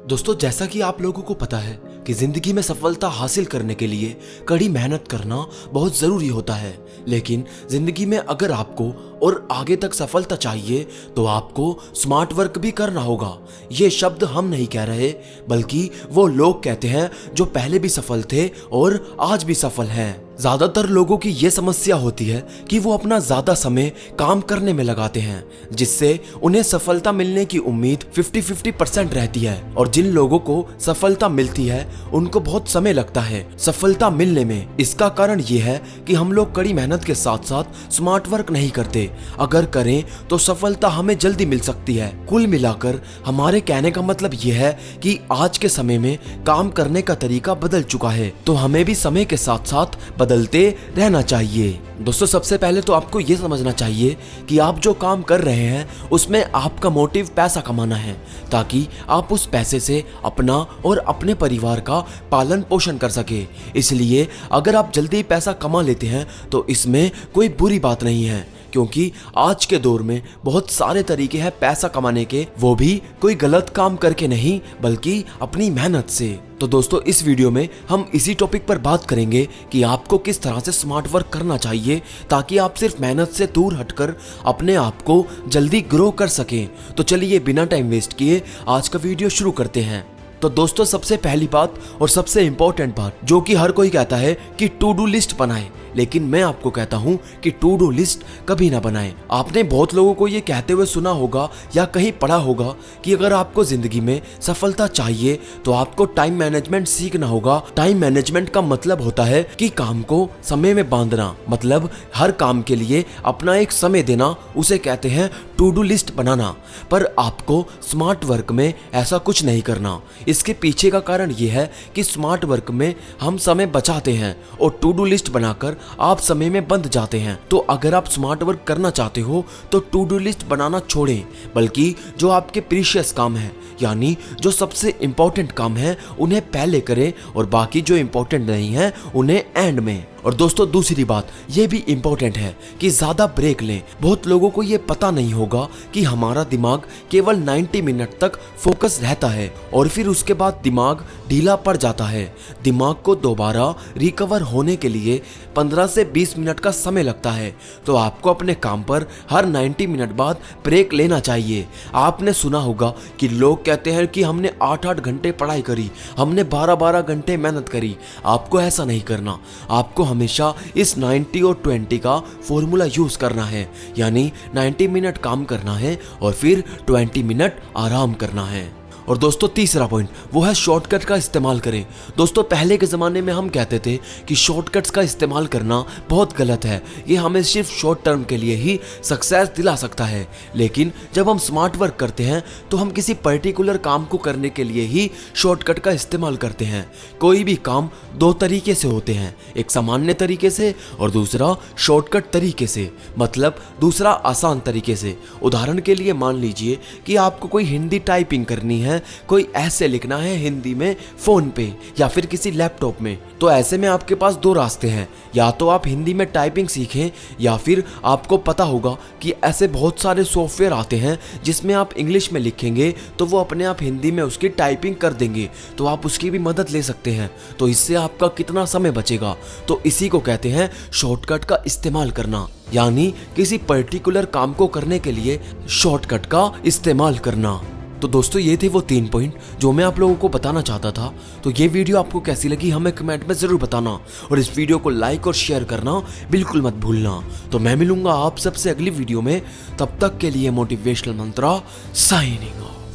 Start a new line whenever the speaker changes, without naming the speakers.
दोस्तों, जैसा कि आप लोगों को पता है कि जिंदगी में सफलता हासिल करने के लिए कड़ी मेहनत करना बहुत जरूरी होता है। लेकिन जिंदगी में अगर आपको और आगे तक सफलता चाहिए तो आपको स्मार्ट वर्क भी करना होगा। ये शब्द हम नहीं कह रहे, बल्कि वो लोग कहते हैं जो पहले भी सफल थे और आज भी सफल हैं। ज्यादातर लोगों की ये समस्या होती है कि वो अपना ज्यादा समय काम करने में लगाते हैं, जिससे उन्हें सफलता मिलने की उम्मीद 50-50% रहती है। और जिन लोगों को सफलता मिलती है उनको बहुत समय लगता है सफलता मिलने में। इसका कारण ये है कि हम लोग कड़ी मेहनत के साथ साथ स्मार्ट वर्क नहीं करते। अगर करें तो सफलता हमें जल्दी मिल सकती है। कुल मिलाकर हमारे कहने का मतलब ये है कि आज के समय में काम करने का तरीका बदल चुका है, तो हमें भी समय के साथ साथ बदलते रहना चाहिए। दोस्तों, सबसे पहले तो आपको ये समझना चाहिए कि आप जो काम कर रहे हैं उसमें आपका मोटिव पैसा कमाना है, ताकि आप उस पैसे से अपना और अपने परिवार का पालन पोषण कर सके। इसलिए अगर आप जल्दी पैसा कमा लेते हैं तो इसमें कोई बुरी बात नहीं है, क्योंकि आज के दौर में बहुत सारे तरीके हैं पैसा कमाने के, वो भी कोई गलत काम करके नहीं बल्कि अपनी मेहनत से। तो दोस्तों, इस वीडियो में हम इसी टॉपिक पर बात करेंगे कि आपको किस तरह से स्मार्ट वर्क करना चाहिए ताकि आप सिर्फ मेहनत से दूर हटकर अपने आप को जल्दी ग्रो कर सकें। तो चलिए बिना टाइम वेस्ट किए आज का वीडियो शुरू करते हैं। तो दोस्तों, सबसे पहली बात और सबसे इंपॉर्टेंट बात जो कि हर कोई कहता है कि टू डू लिस्ट बनाएं, लेकिन मैं आपको कहता हूं कि टू डू लिस्ट कभी ना बनाएं। आपने बहुत लोगों को ये कहते हुए सुना होगा या कहीं पढ़ा होगा कि अगर आपको जिंदगी में सफलता चाहिए तो आपको टाइम मैनेजमेंट सीखना होगा। टाइम मैनेजमेंट का मतलब होता है कि काम को समय में बांधना, मतलब हर काम के लिए अपना एक समय देना, उसे कहते हैं टू डू लिस्ट बनाना। पर आपको स्मार्ट वर्क में ऐसा कुछ नहीं करना। इसके पीछे का कारण यह है कि स्मार्ट वर्क में हम समय बचाते हैं और टू डू लिस्ट बनाकर आप समय में बंध जाते हैं। तो अगर आप स्मार्ट वर्क करना चाहते हो तो टू डू लिस्ट बनाना छोड़ें, बल्कि जो आपके प्रीशियस काम है, यानी जो सबसे इंपॉर्टेंट काम है, उन्हें पहले करें और बाकी जो इंपॉर्टेंट नहीं है उन्हें एंड में। और दोस्तों, दूसरी बात ये भी इंपॉर्टेंट है कि ज्यादा ब्रेक लें। बहुत लोगों को ये पता नहीं होगा कि हमारा दिमाग केवल 90 मिनट तक फोकस रहता है और फिर उसके बाद दिमाग ढीला पड़ जाता है। दिमाग को दोबारा रिकवर होने के लिए 15 से 20 मिनट का समय लगता है। तो आपको अपने काम पर हर 90 मिनट बाद ब्रेक लेना चाहिए। आपने सुना होगा कि लोग कहते हैं कि हमने 8-8 घंटे पढ़ाई करी, हमने 12-12 घंटे मेहनत करी। आपको ऐसा नहीं करना। आपको हमेशा इस 90 और 20 का फॉर्मूला यूज करना है, यानी 90 मिनट काम करना है और फिर 20 मिनट आराम करना है। और दोस्तों, तीसरा पॉइंट वो है शॉर्टकट का इस्तेमाल करें। दोस्तों, पहले के ज़माने में हम कहते थे कि शॉर्टकट्स का इस्तेमाल करना बहुत गलत है, ये हमें सिर्फ शॉर्ट टर्म के लिए ही सक्सेस दिला सकता है। लेकिन जब हम स्मार्ट वर्क करते हैं तो हम किसी पर्टिकुलर काम को करने के लिए ही शॉर्टकट का इस्तेमाल करते हैं। कोई भी काम दो तरीके से होते हैं, एक सामान्य तरीके से और दूसरा शॉर्टकट तरीके से, मतलब दूसरा आसान तरीके से। उदाहरण के लिए मान लीजिए कि आपको कोई हिंदी टाइपिंग करनी है, कोई ऐसे लिखना है हिंदी में फोन पे या फिर किसी लैपटॉप में। तो ऐसे में आपके पास दो रास्ते हैं, या तो आप हिंदी में टाइपिंग सीखें या फिर आपको पता होगा कि ऐसे बहुत सारे सॉफ्टवेयर आते हैं जिसमें आप इंग्लिश में लिखेंगे तो वो अपने आप हिंदी में उसकी टाइपिंग कर देंगे, तो आप उसकी भी मदद ले सकते हैं। तो इससे आपका कितना समय बचेगा। तो इसी को कहते हैं शॉर्टकट का इस्तेमाल करना, यानी किसी पर्टिकुलर काम को करने के लिए शॉर्टकट का इस्तेमाल करना। तो दोस्तों, ये थे वो 3 पॉइंट जो मैं आप लोगों को बताना चाहता था। तो ये वीडियो आपको कैसी लगी हमें कमेंट में जरूर बताना और इस वीडियो को लाइक और शेयर करना बिल्कुल मत भूलना। तो मैं मिलूंगा आप सबसे अगली वीडियो में, तब तक के लिए मोटिवेशनल मंत्रा साइनिंग ऑफ।